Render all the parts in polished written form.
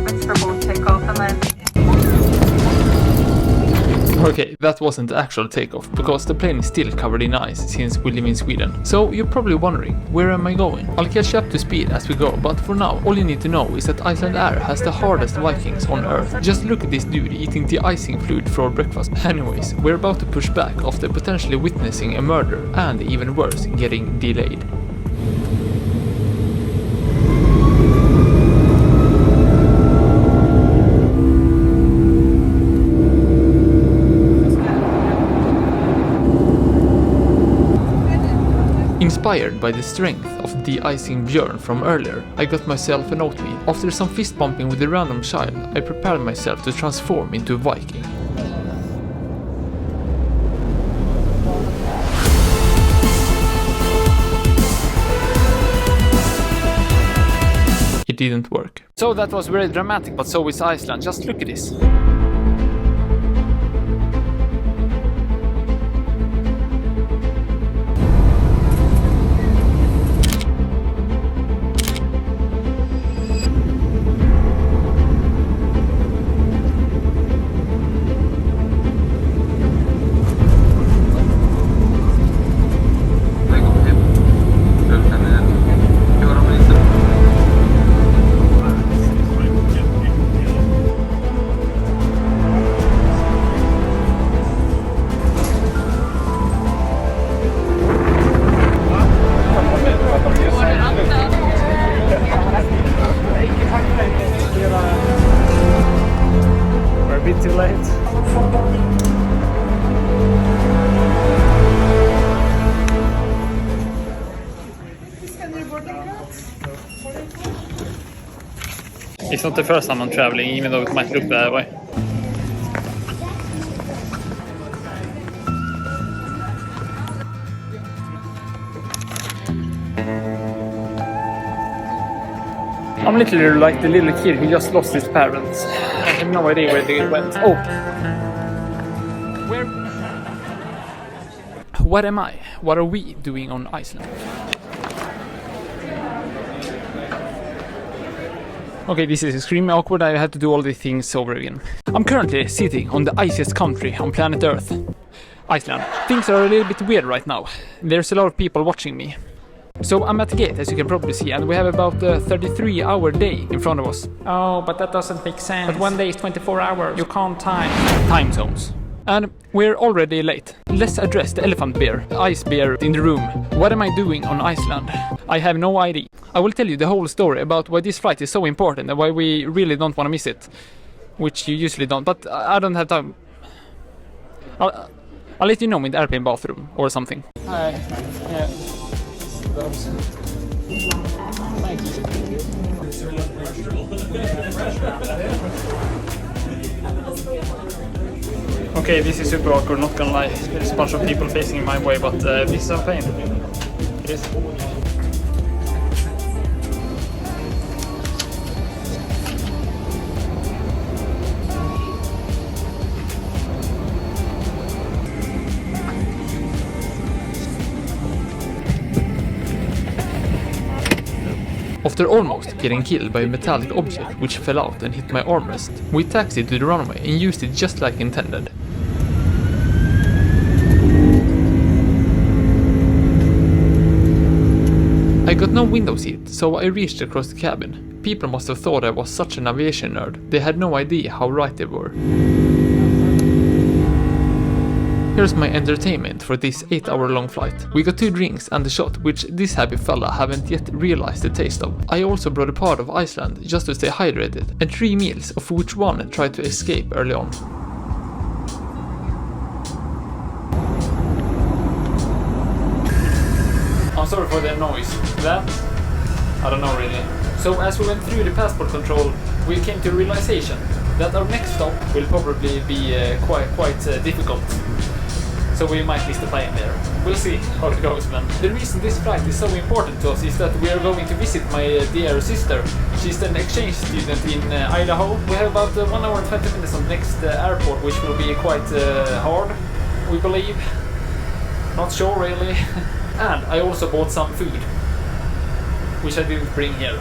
limits for both takeoff and landing. Okay, that wasn't the actual takeoff, because the plane is still covered in ice since we live in Sweden. So you're probably wondering, where am I going? I'll catch up to speed as we go, but for now, all you need to know is that Iceland Air has the hardest Vikings on Earth. Just look at this dude eating de-icing fluid for breakfast. Anyways, we're about to push back after potentially witnessing a murder and, even worse, getting delayed. Inspired by the strength of de-icing Björn from earlier, I got myself an oatmeal. After some fist bumping with a random child, I prepared myself to transform into a Viking. It didn't work. So that was very dramatic, but so is Iceland. Just look at this. Too late. It's not the first time I'm traveling, even though it might look that way. I'm literally like the little kid who just lost his parents. I have no idea where they went. Oh! Where? What am I? What are we doing on Iceland? Okay, this is extremely awkward. I had to do all these things over again. I'm currently sitting on the iciest country on planet Earth, Iceland. Things are a little bit weird right now. There's a lot of people watching me. So I'm at the gate, as you can probably see, and we have about a 33-hour day in front of us. Oh, but that doesn't make sense. But one day is 24 hours. You can't time zones. And we're already late. Let's address the elephant bear, the ice bear in the room. What am I doing on Iceland? I have no idea. I will tell you the whole story about why this flight is so important and why we really don't want to miss it. Which you usually don't, but I don't have time. I'll let you know in the airplane bathroom or something. Hi. Yeah. Thank you. Okay, this is super awkward, not gonna lie. There's a bunch of people facing my way, but this is a pain. It is. After almost getting killed by a metallic object which fell out and hit my armrest, we taxied to the runway and used it just like intended. I got no window seat, so I reached across the cabin. People must have thought I was such an aviation nerd. They had no idea how right they were. Here's my entertainment for this 8-hour long flight. We got 2 drinks and a shot, which this happy fella haven't yet realized the taste of. I also brought a part of Iceland just to stay hydrated, and 3 meals, of which one tried to escape early on. I'm sorry for the noise. That? I don't know really. So as we went through the passport control, we came to a realization that our next stop will probably be quite difficult. So we might miss the plane there. We'll see how it goes, man. The reason this flight is so important to us is that we are going to visit my dear sister. She's an exchange student in Idaho. We have about 1 hour and 20 minutes on the next airport, which will be quite hard, we believe. Not sure really. And I also bought some food, which I didn't bring here.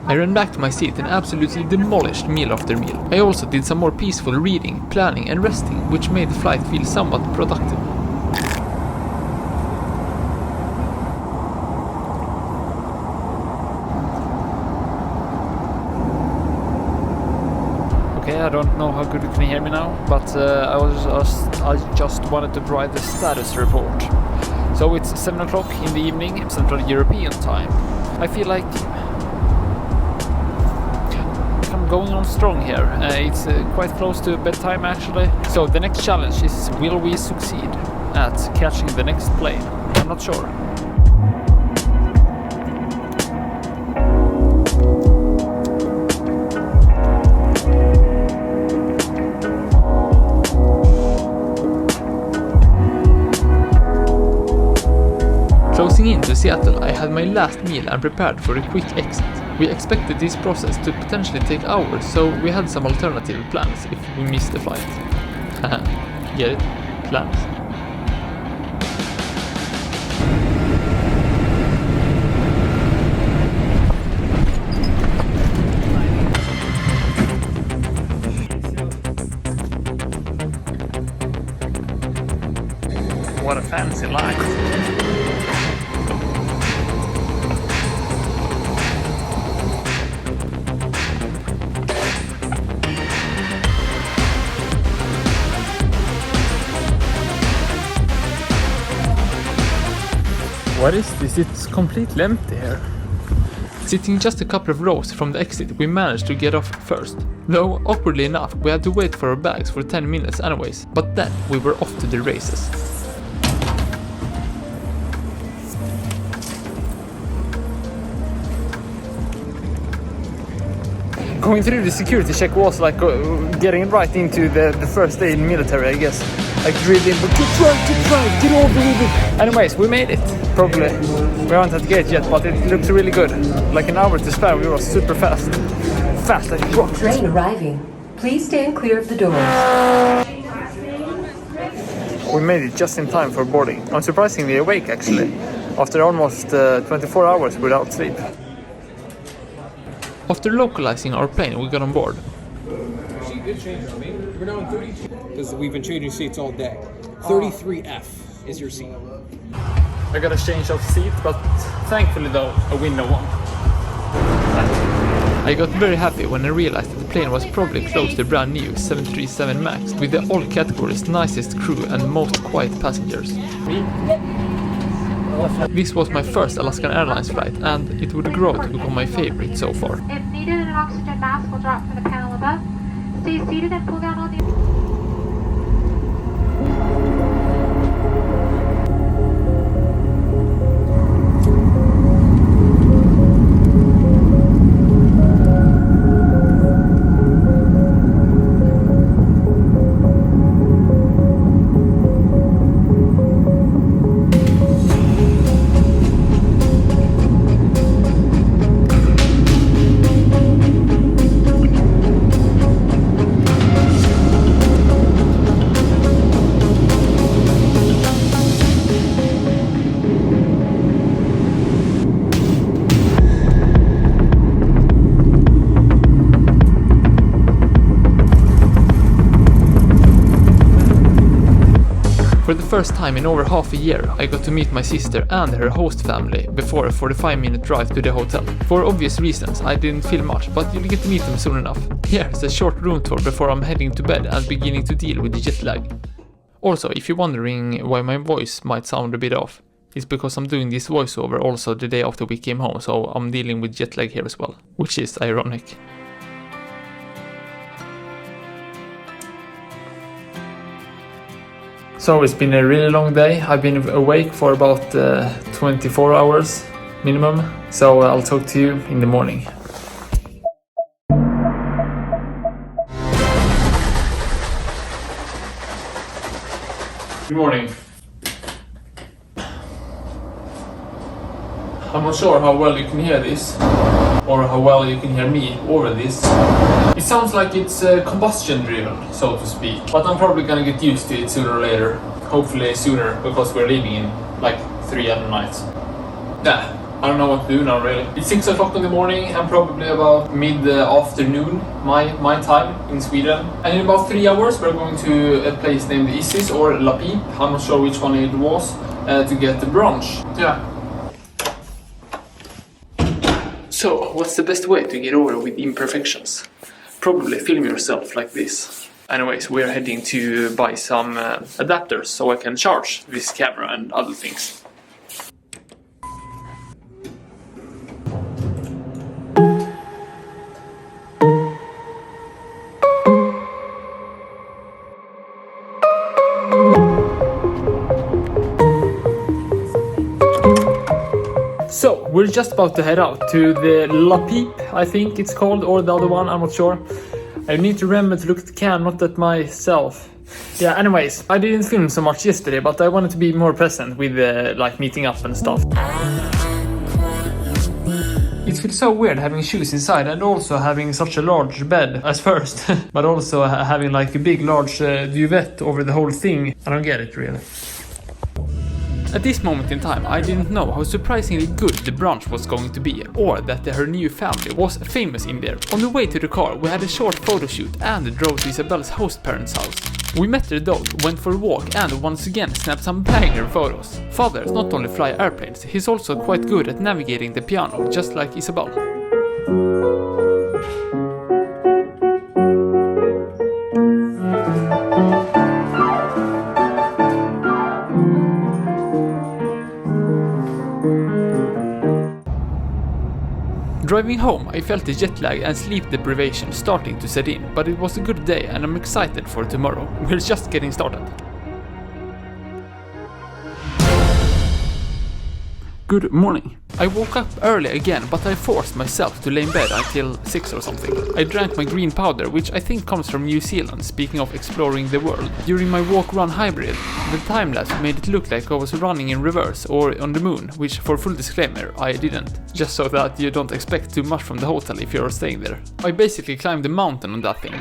I ran back to my seat and absolutely demolished meal after meal. I also did some more peaceful reading, planning and resting, which made the flight feel somewhat productive. Okay, I don't know how good you can hear me now, but I just wanted to provide the status report. So it's 7 o'clock in the evening, Central European time. I feel like I'm going on strong here. It's quite close to bedtime actually. So the next challenge is, will we succeed at catching the next plane? I'm not sure. Closing into Seattle, I had my last meal and prepared for a quick exit. We expected this process to potentially take hours, so we had some alternative plans if we missed the flight. Get it? Plans. What a fancy line. What is this? It's completely empty here. Sitting just a couple of rows from the exit, we managed to get off first. Though, awkwardly enough, we had to wait for our bags for 10 minutes anyways, but then we were off to the races. Going through the security check was like getting right into the first day in military, I guess. Like really, but keep trying, get over with it. Anyways, we made it. Probably. We aren't at the gate yet, but it looks really good. Like an hour to spare, we were super fast. Fast like rocks. Train arriving. Please stand clear of the doors. We made it just in time for boarding. I'm surprisingly awake actually, after almost 24 hours without sleep. After localizing our plane, we got on board. Good change, I mean, we're now in 32 because we've been changing seats all day. 33F is your seat. I got a change of seat, but thankfully though, a window one. I got very happy when I realized that the plane was probably close to a brand new 737 MAX with the all categories nicest crew and most quiet passengers. This was my first Alaskan Airlines flight, and it would grow to become my favorite so far. If needed, an oxygen mask will drop from the panel above. Stay seated and pull down on the... For the first time in over half a year, I got to meet my sister and her host family before a 45-minute drive to the hotel. For obvious reasons, I didn't feel much, but you'll get to meet them soon enough. Here's a short room tour before I'm heading to bed and beginning to deal with the jet lag. Also, if you're wondering why my voice might sound a bit off, it's because I'm doing this voiceover also the day after we came home, so I'm dealing with jet lag here as well, which is ironic. So it's been a really long day. I've been awake for about 24 hours minimum, so I'll talk to you in the morning. Good morning. I'm not sure how well you can hear this, or how well you can hear me over this. It sounds like it's combustion driven, so to speak, but I'm probably gonna get used to it sooner or later. Hopefully sooner, because we're leaving in like 3 other nights. Yeah, I don't know what to do now really. It's 6 o'clock in the morning and probably about mid-afternoon my time in Sweden. And in about 3 hours we're going to a place named Isis or La Pipe, I'm not sure which one it was, to get the brunch. Yeah. So, what's the best way to get over with imperfections? Probably film yourself like this. Anyways, we're heading to buy some adapters so I can charge this camera and other things. So, we're just about to head out to the La Pipe, I think it's called, or the other one, I'm not sure. I need to remember to look at the cam, not at myself. Yeah, anyways, I didn't film so much yesterday, but I wanted to be more present with like meeting up and stuff. It feels so weird having shoes inside and also having such a large bed as first, but also having like a big large duvet over the whole thing. I don't get it really. At this moment in time, I didn't know how surprisingly good the brunch was going to be, or that her new family was famous in there. On the way to the car, we had a short photo shoot and drove to Isabel's host parents' house. We met their dog, went for a walk and once again snapped some banger photos. Father not only fly airplanes, he's also quite good at navigating the piano, just like Isabel. Driving home, I felt the jet lag and sleep deprivation starting to set in, but it was a good day and I'm excited for tomorrow. We're just getting started. Good morning. I woke up early again, but I forced myself to lay in bed until 6 or something. I drank my green powder, which I think comes from New Zealand, speaking of exploring the world. During my walk-run hybrid, the time-lapse made it look like I was running in reverse or on the moon, which for full disclaimer, I didn't. Just so that you don't expect too much from the hotel if you're staying there. I basically climbed the mountain on that thing.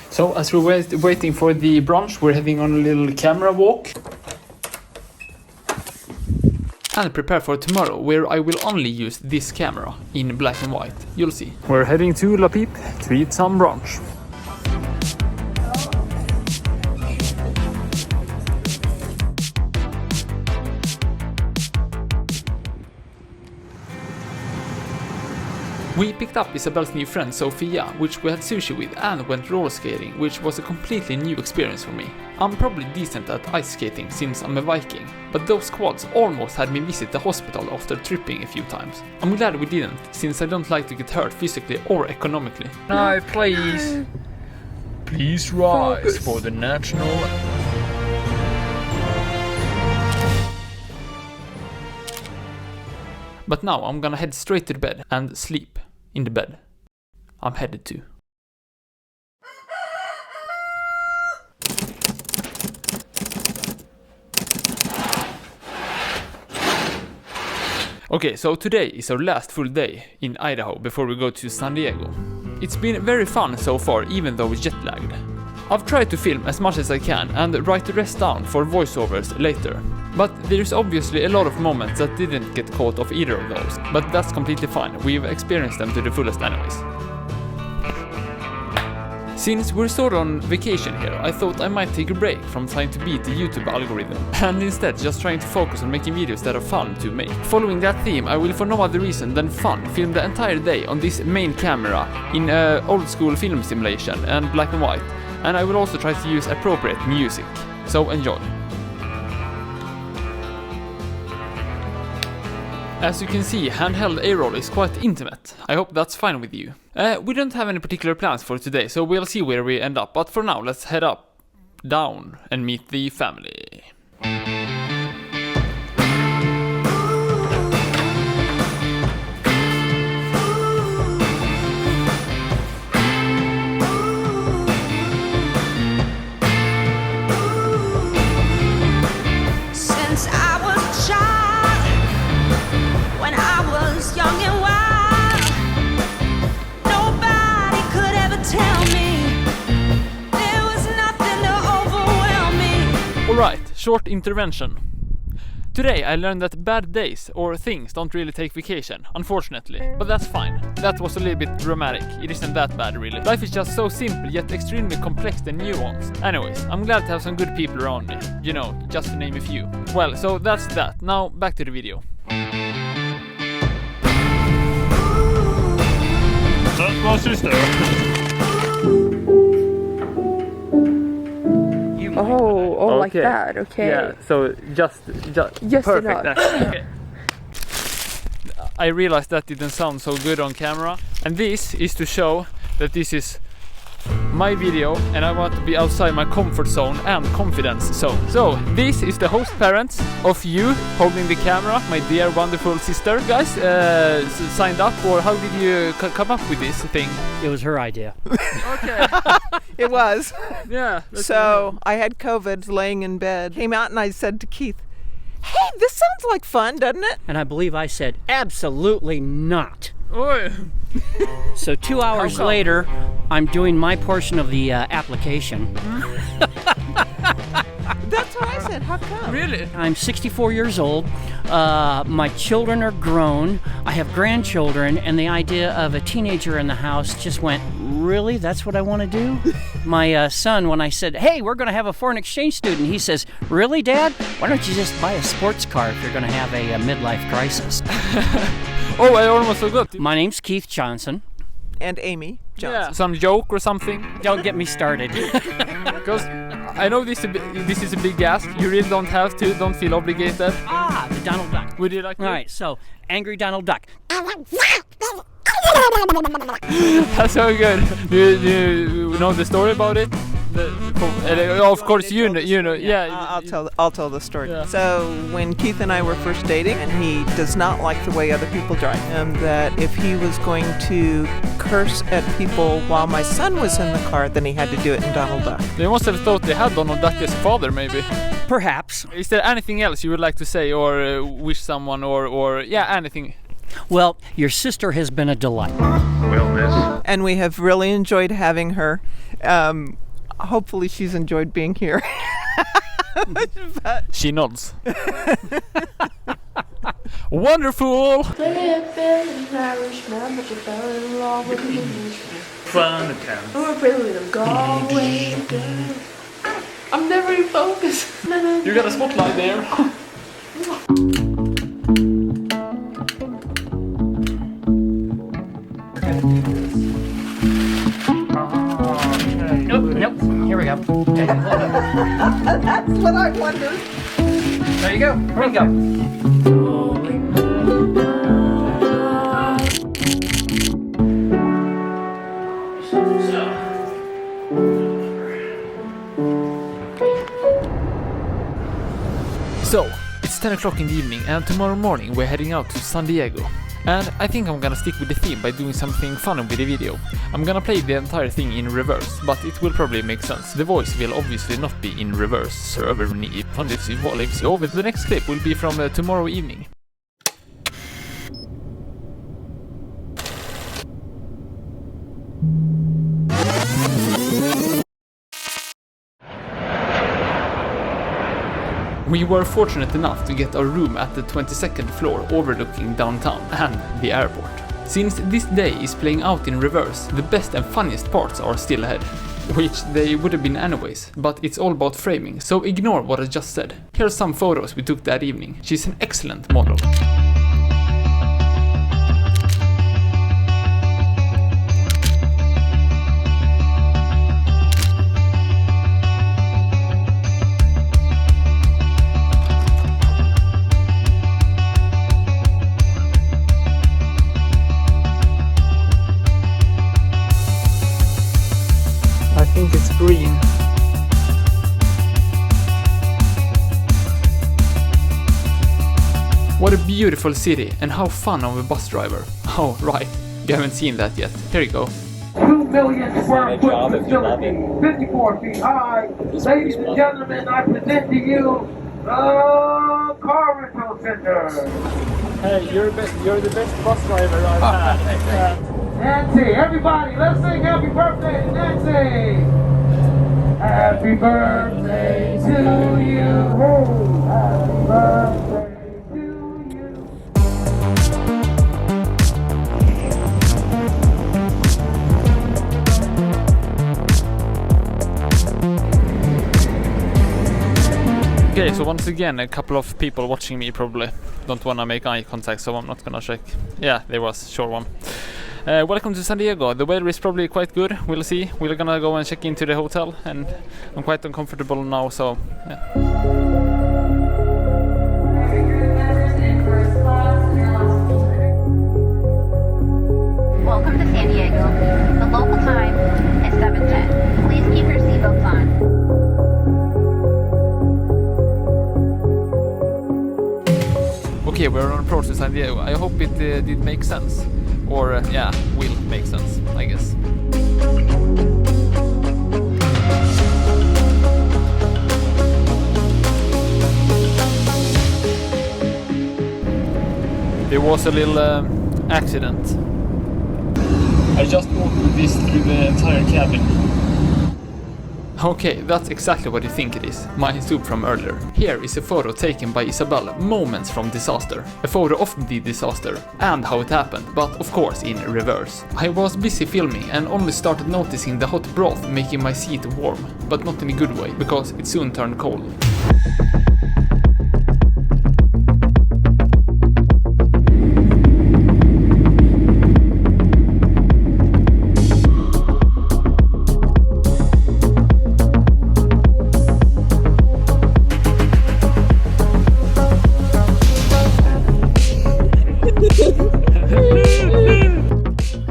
So, as we're waiting for the brunch, we're heading on a little camera walk. And prepare for tomorrow, where I will only use this camera in black and white. You'll see. We're heading to La Pipe to eat some brunch. We picked up Isabel's new friend Sofia, which we had sushi with, and went roller skating, which was a completely new experience for me. I'm probably decent at ice skating since I'm a Viking, but those quads almost had me visit the hospital after tripping a few times. I'm glad we didn't, since I don't like to get hurt physically or economically. No, please. Please rise for the national... But now I'm gonna head straight to the bed and sleep in the bed I'm headed to. Okay, so today is our last full day in Idaho before we go to San Diego. It's been very fun so far, even though we're jet lagged. I've tried to film as much as I can and write the rest down for voiceovers later. But there's obviously a lot of moments that didn't get caught off either of those, but that's completely fine, we've experienced them to the fullest anyways. Since we're sort of on vacation here, I thought I might take a break from trying to beat the YouTube algorithm, and instead just trying to focus on making videos that are fun to make. Following that theme, I will for no other reason than fun film the entire day on this main camera in old school film simulation and black and white, and I will also try to use appropriate music, so enjoy. As you can see, handheld A-roll is quite intimate. I hope that's fine with you. We don't have any particular plans for today, so we'll see where we end up, but for now let's head down and meet the family. Since I was a child, when I was short intervention. Today I learned that bad days or things don't really take vacation, unfortunately. But that's fine. That was a little bit dramatic. It isn't that bad really. Life is just so simple yet extremely complex and nuanced. Anyways, I'm glad to have some good people around me. You know, just to name a few. Well, so that's that. Now back to the video. That's my sister. Oh, like that, okay. Yeah, so just perfect. enough. Okay. I realized that didn't sound so good on camera, and this is to show that this is my video and I want to be outside my comfort zone and confidence zone. So this is the host parents of you holding the camera, my dear wonderful sister. You guys signed up, or how did you come up with this thing? It was her idea. Okay. It was. Yeah. So I had COVID laying in bed. Came out and I said to Keith, hey, this sounds like fun, doesn't it? And I believe I said, absolutely not. Oi. So 2 hours later, I'm doing my portion of the application. That's what I said. How come? Really? I'm 64 years old. My children are grown. I have grandchildren, and the idea of a teenager in the house just went, really? That's what I want to do? My son, when I said, hey, we're going to have a foreign exchange student, he says, really, Dad? Why don't you just buy a sports car if you're going to have a midlife crisis? Oh, I almost forgot. My name's Keith Johnson. And Amy Johnson. Yeah. Some joke or something? Don't get me started. Because I know this is a big ask. You really don't have to. Don't feel obligated. The Donald Duck. Would you like to? All right, so Angry Donald Duck. That's so good. You know the story about it? Of course, you know. Yeah. I'll tell the story. Yeah. So when Keith and I were first dating, and he does not like the way other people drive, and that if he was going to curse at people while my son was in the car, then he had to do it in Donald Duck. They must have thought they had Donald Duck as father, maybe. Perhaps. Is there anything else you would like to say, or wish someone, or anything? Well, your sister has been a delight. Well, miss. And we have really enjoyed having her. Hopefully she's enjoyed being here. She nods. Wonderful! Fun account. I'm really the Galway girl. I'm never in focus. You got a spotlight there. Nope. Here we go. That's what I wondered. There you go. Here we go. So, it's 10 o'clock in the evening, and tomorrow morning we're heading out to San Diego. And I think I'm gonna stick with the theme by doing something fun with the video. I'm gonna play the entire thing in reverse, but it will probably make sense. The voice will obviously not be in reverse. The next clip will be from tomorrow evening. We were fortunate enough to get our room at the 22nd floor overlooking downtown and the airport. Since this day is playing out in reverse, the best and funniest parts are still ahead. Which they would have been anyways, but it's all about framing, so ignore what I just said. Here are some photos we took that evening. She's an excellent model. I think it's green. What a beautiful city, and how fun of a bus driver. Oh, right, you haven't seen that yet. Here you go. 2 million square foot facility, 54 feet high. Ladies and gentlemen, I present to you the Car Rental Center. Hey, you're the best bus driver I've had. Nancy, everybody, let's sing happy birthday to Nancy. Happy birthday to you. Happy birthday to you. Okay, so once again, a couple of people watching me probably don't want to make eye contact, so I'm not gonna check. Yeah, there was, sure one. Welcome to San Diego. The weather is probably quite good. We'll see. We're gonna go and check into the hotel, and I'm quite uncomfortable now, so yeah. Welcome to San Diego. The local time is 7:10. Please keep your seatbelts on. Okay, we're on approach to San Diego. I hope it did make sense. Or, yeah, will make sense, I guess. There was a little accident. I just walked this through the entire cabin. Okay, that's exactly what you think it is, my soup from earlier. Here is a photo taken by Isabel moments from disaster. A photo of the disaster and how it happened, but of course in reverse. I was busy filming and only started noticing the hot broth making my seat warm, but not in a good way, because it soon turned cold.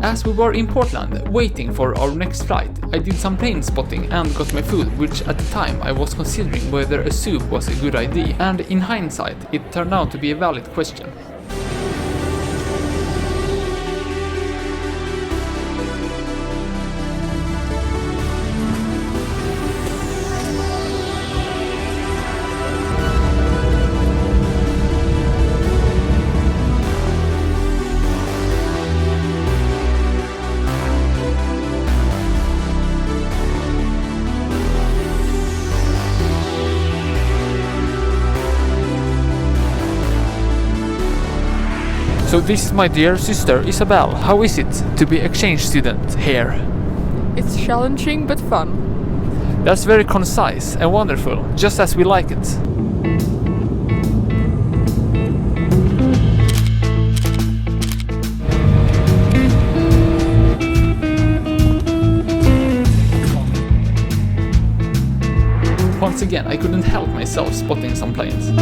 As we were in Portland, waiting for our next flight, I did some plane spotting and got my food, which at the time I was considering whether a soup was a good idea, and in hindsight, it turned out to be a valid question. So this is my dear sister Isabel. How is it to be exchange student here? It's challenging but fun. That's very concise and wonderful, just as we like it. Once again, I couldn't help myself spotting some planes.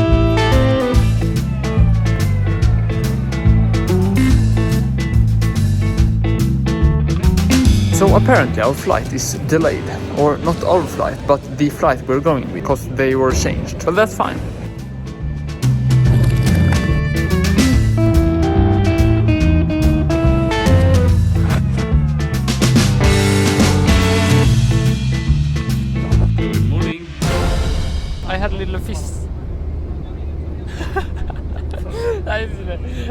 So apparently our flight is delayed, or not our flight, but the flight we're going with, because they were changed. But that's fine. Good morning. I had a little fist.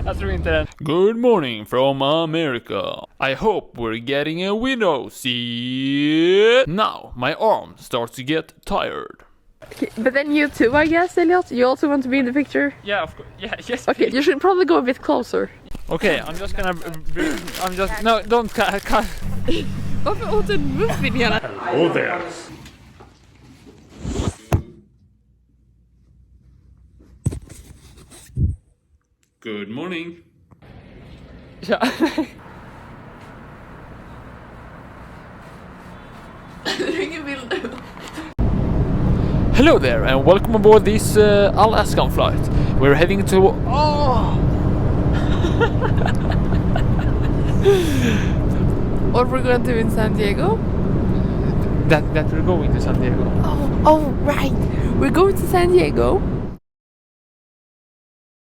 Jag tror inte det. Good morning from America. I hope we're getting a window seat. Now my arm starts to get tired. Okay, but then you too, I guess, Elliot. You also want to be in the picture? Yeah, of course. Yeah, yes. Okay, please. you should probably go a bit closer. Okay, I'm just gonna. No, don't cut. Varför åt du en muffin hela? Oh there. Good morning. Ja. Hello there and welcome aboard this Alaskan flight. We're heading to... Oh! What we're going to do in San Diego? That we're going to San Diego. Oh, right. We're going to San Diego